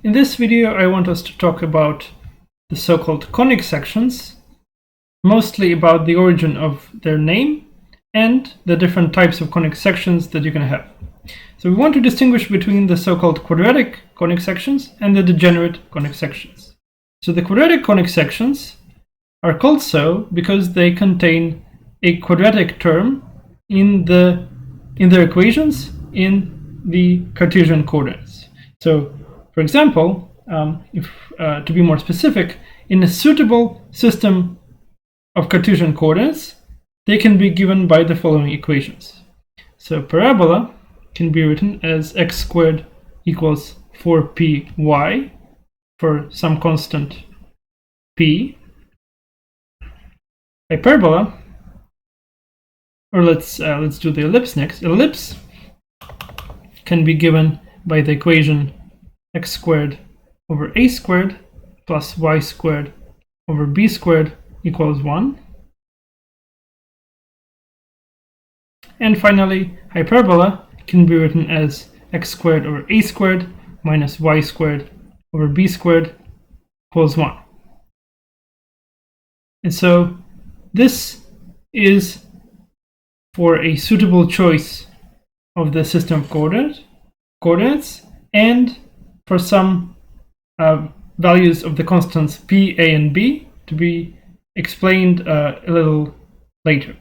In this video, I want us to talk about the so-called conic sections, mostly about the origin of their name and the different types of conic sections that you can have. So we want to distinguish between the so-called quadratic conic sections and the degenerate conic sections. So the quadratic conic sections are called so because they contain a quadratic term in their equations in the Cartesian coordinates. So, for example, to be more specific, in a suitable system of Cartesian coordinates, they can be given by the following equations. So parabola can be written as x squared equals 4py for some constant p. Hyperbola, or let's do the ellipse next. Ellipse can be given by the equation x squared over a squared plus y squared over b squared equals 1. And finally, hyperbola can be written as x squared over a squared minus y squared over b squared equals 1. And so this is for a suitable choice of the system of coordinates and for some values of the constants p, a, and b to be explained a little later.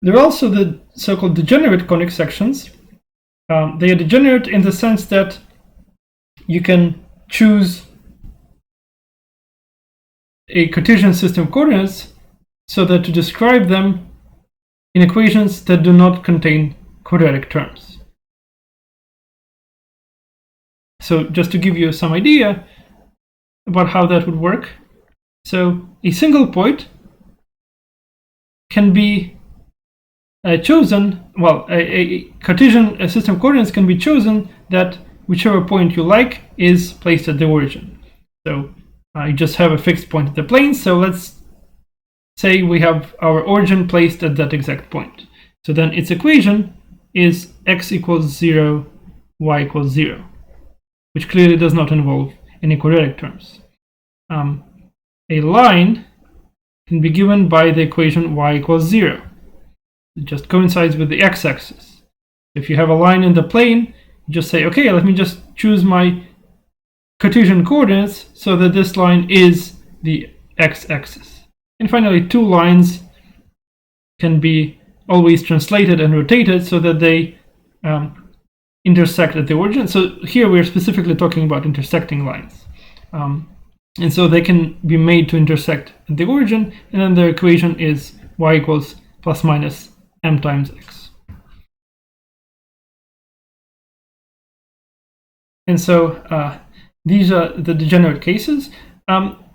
There are also the so-called degenerate conic sections. They are degenerate in the sense that you can choose a Cartesian system of coordinates so that to describe them in equations that do not contain quadratic terms. So just to give you some idea about how that would work. So a single point can be chosen, well, a Cartesian system of coordinates can be chosen that whichever point you like is placed at the origin. So you just have a fixed point at the plane. So let's say we have our origin placed at that exact point. So then its equation is x equals 0, y equals 0, which clearly does not involve any quadratic terms. A line can be given by the equation y equals 0. It just coincides with the x-axis. If you have a line in the plane, you just say, okay, let me just choose my Cartesian coordinates so that this line is the x-axis. And finally, two lines can be always translated and rotated so that they intersect at the origin. So here we're specifically talking about intersecting lines. And so they can be made to intersect at the origin, and then their equation is y equals plus minus m times x. And so these are the degenerate cases.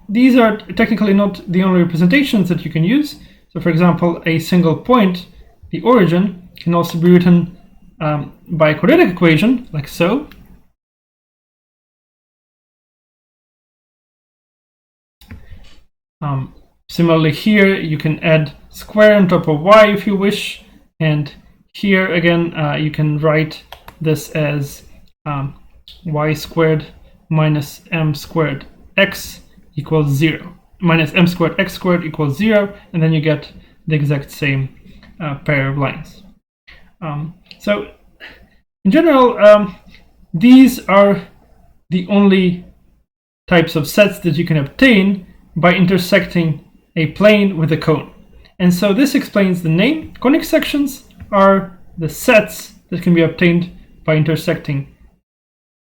These are technically not the only representations that you can use. So for example, a single point, the origin, can also be written by a quadratic equation, like so. Similarly here, you can add square on top of y if you wish. And here again, you can write this as y squared minus m squared x equals 0, minus m squared x squared equals 0, and then you get the exact same pair of lines. So in general, these are the only types of sets that you can obtain by intersecting a plane with a cone. And so this explains the name. Conic sections are the sets that can be obtained by intersecting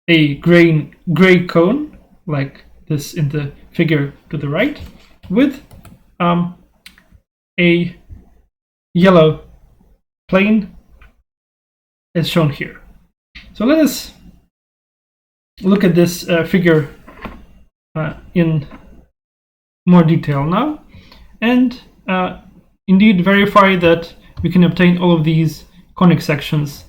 a gray cone, like this in the figure to the right, with a yellow plane as shown here. So let us look at this figure in more detail now, and indeed verify that we can obtain all of these conic sections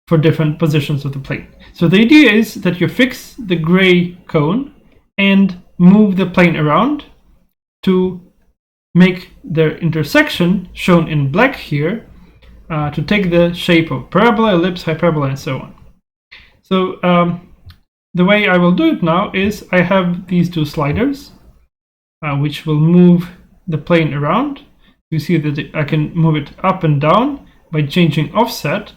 for different positions of the plane. So the idea is that you fix the gray cone and move the plane around to make their intersection, shown in black here, to take the shape of parabola, ellipse, hyperbola, and so on. So the way I will do it now is I have these two sliders, which will move the plane around. You see that I can move it up and down by changing offset.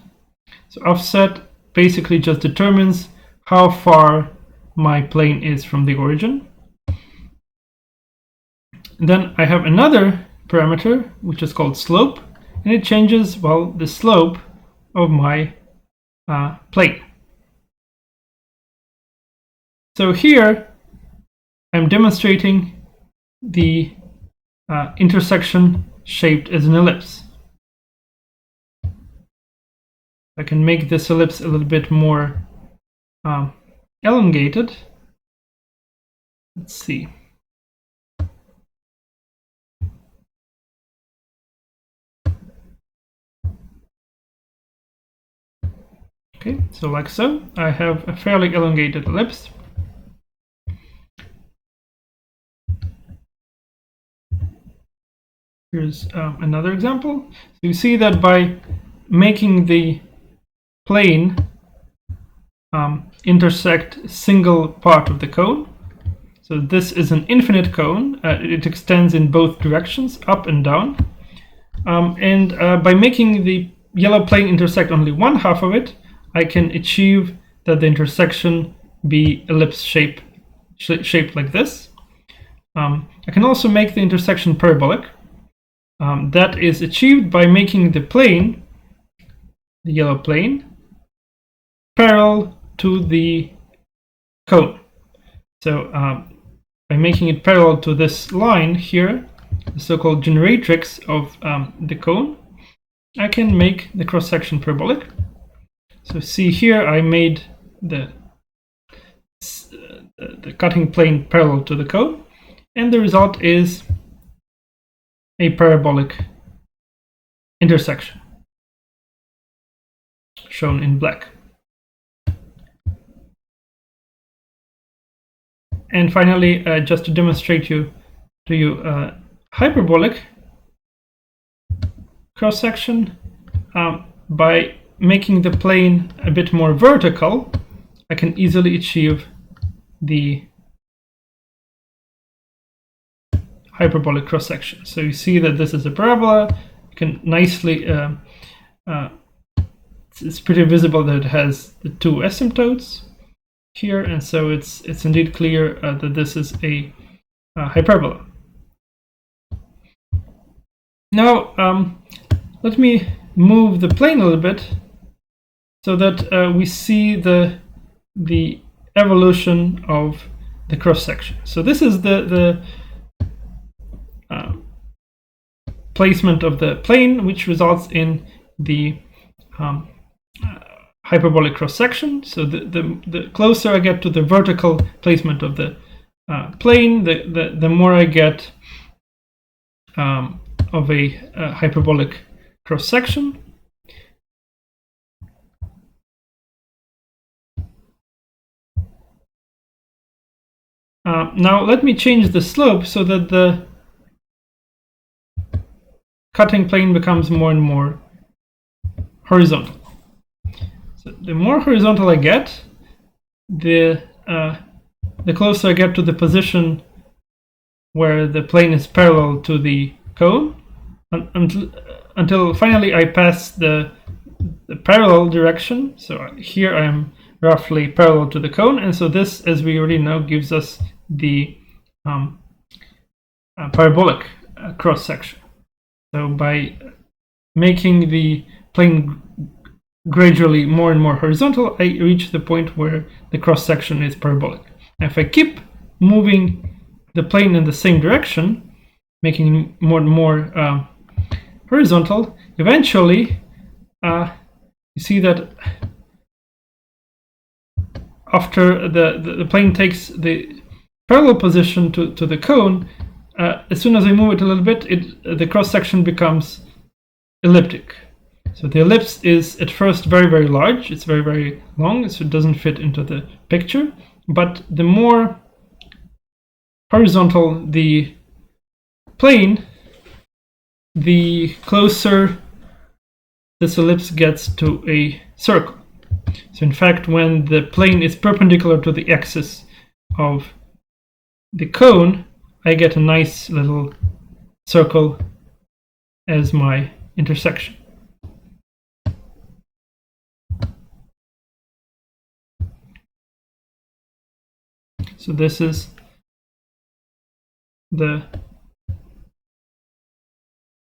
So offset basically just determines how far my plane is from the origin. And then I have another parameter, which is called slope, and it changes, well, the slope of my plane. So here I'm demonstrating the intersection shaped as an ellipse. I can make this ellipse a little bit more elongated. Let's see. Okay, so like so, I have a fairly elongated ellipse. Here's another example. So you see that by making the plane intersect a single part of the cone, so this is an infinite cone, it extends in both directions, up and down, and by making the yellow plane intersect only one half of it, I can achieve that the intersection be ellipse shaped like this. I can also make the intersection parabolic. That is achieved by making the plane, the yellow plane, parallel to the cone. So by making it parallel to this line here, the so-called generatrix of the cone, I can make the cross-section parabolic. So see here, I made the cutting plane parallel to the cone, and the result is a parabolic intersection, shown in black. And finally, just to demonstrate to you hyperbolic cross-section, by making the plane a bit more vertical, I can easily achieve the hyperbolic cross-section. So you see that this is a parabola. You can nicely, it's pretty visible that it has the two asymptotes here, and so it's indeed clear that this is a hyperbola. Now let me move the plane a little bit so that we see the evolution of the cross-section. So this is the placement of the plane, which results in the hyperbolic cross-section. So the closer I get to the vertical placement of the plane, the more I get of a hyperbolic cross-section. Now let me change the slope so that the cutting plane becomes more and more horizontal. So the more horizontal I get, the closer I get to the position where the plane is parallel to the cone, until finally I pass the parallel direction. So here I am roughly parallel to the cone, and so this, as we already know, gives us the parabolic cross-section. So by making the plane gradually more and more horizontal, I reach the point where the cross-section is parabolic. And if I keep moving the plane in the same direction, making it more and more horizontal, eventually you see that after the plane takes the parallel position to the cone, as soon as I move it a little bit, the cross-section becomes elliptic. So the ellipse is at first very, very large. It's very, very long, so it doesn't fit into the picture. But the more horizontal the plane, the closer this ellipse gets to a circle. So in fact, when the plane is perpendicular to the axis of the cone, I get a nice little circle as my intersection. So this is the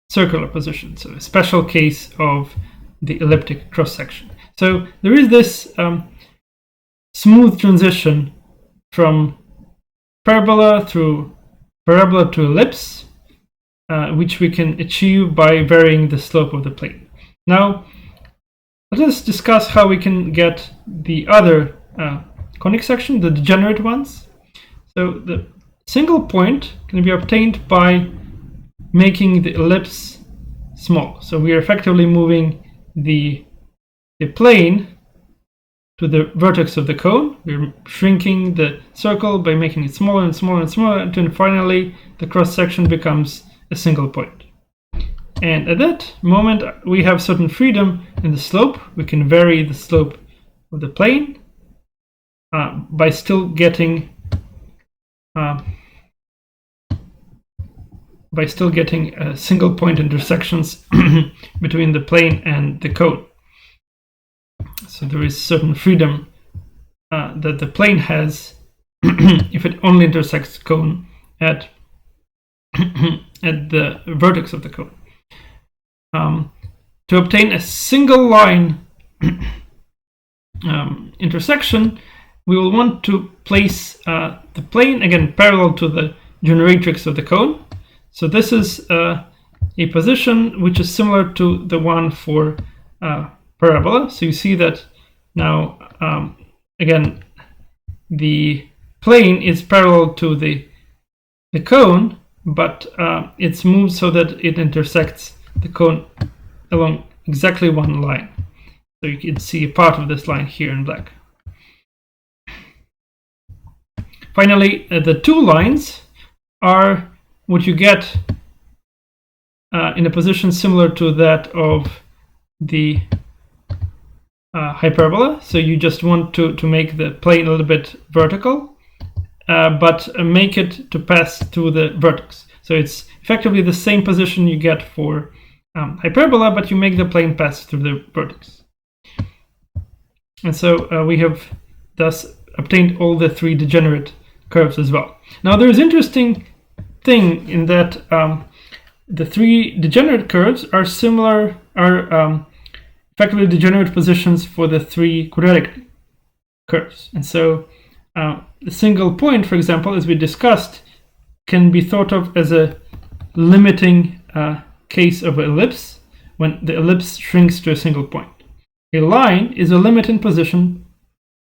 circular position, so a special case of the elliptic cross-section. So there is this smooth transition from parabola through parabola to ellipse, which we can achieve by varying the slope of the plane. Now, let us discuss how we can get the other conic section, the degenerate ones. So the single point can be obtained by making the ellipse small. So we are effectively moving the plane to the vertex of the cone. We're shrinking the circle by making it smaller and smaller and smaller until finally the cross-section becomes a single point. And at that moment we have certain freedom in the slope. We can vary the slope of the plane by still getting single point intersections between the plane and the cone. So there is certain freedom that the plane has if it only intersects the cone at the vertex of the cone. To obtain a single line intersection, we will want to place the plane again parallel to the generatrix of the cone. So this is a position which is similar to the one for parabola. So you see that now again the plane is parallel to the cone, but it's moved so that it intersects the cone along exactly one line. So you can see a part of this line here in black. Finally, the two lines are what you get in a position similar to that of the hyperbola. So you just want to make the plane a little bit vertical, but make it to pass through the vertex. So it's effectively the same position you get for hyperbola, but you make the plane pass through the vertex. And so we have thus obtained all the three degenerate curves as well. Now there is an interesting thing in that the three degenerate curves are similar, effectively degenerate positions for the three quadratic curves. And so the single point, for example, as we discussed, can be thought of as a limiting case of an ellipse when the ellipse shrinks to a single point. A line is a limiting position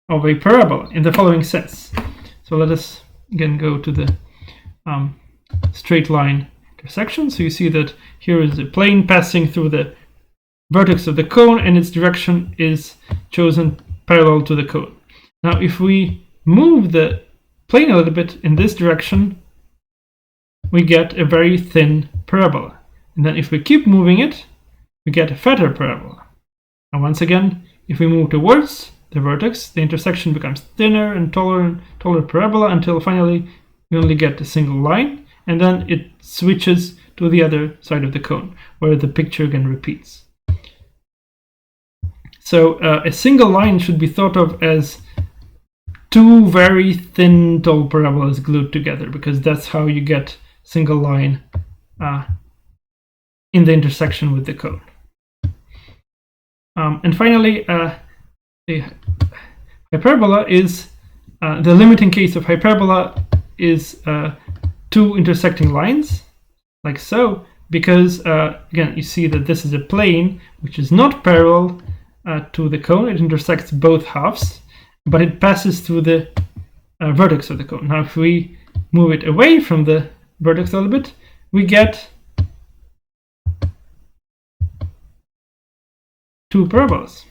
of a parabola in the following sense. So let us again go to the straight line intersection. So you see that here is a plane passing through the vertex of the cone and its direction is chosen parallel to the cone. Now if we move the plane a little bit in this direction, we get a very thin parabola. And then if we keep moving it, we get a fatter parabola. And once again, if we move towards the vertex, the intersection becomes thinner and taller parabola until finally we only get a single line, and then it switches to the other side of the cone, where the picture again repeats. So a single line should be thought of as two very thin tall parabolas glued together, because that's how you get single line in the intersection with the cone. And finally, the hyperbola is the limiting case of hyperbola is two intersecting lines, like so, because again you see that this is a plane which is not parallel to the cone. It intersects both halves, but it passes through the vertex of the cone. Now if we move it away from the vertex a little bit, we get two parabolas.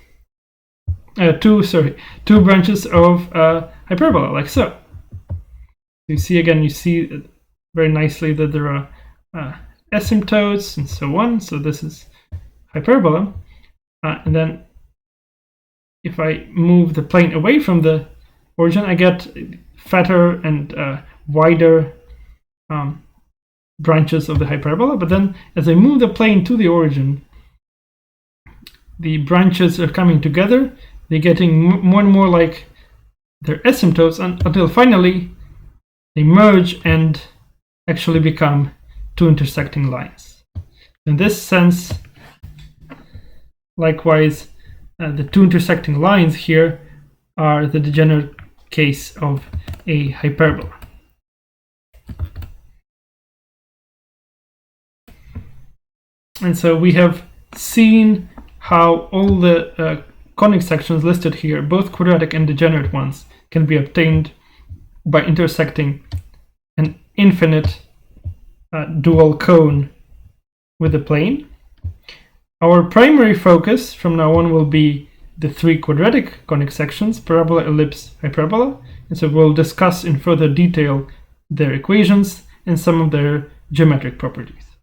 Two branches of hyperbola, like so. You see again, you see very nicely that there are asymptotes and so on. So this is hyperbola, and then if I move the plane away from the origin, I get fatter and wider branches of the hyperbola. But then as I move the plane to the origin, the branches are coming together. They're getting more and more like their asymptotes until finally they merge and actually become two intersecting lines. In this sense, likewise, the two intersecting lines here are the degenerate case of a hyperbola. And so we have seen how all the conic sections listed here, both quadratic and degenerate ones, can be obtained by intersecting an infinite dual cone with a plane. Our primary focus from now on will be the three quadratic conic sections, parabola, ellipse, hyperbola. And so we'll discuss in further detail their equations and some of their geometric properties.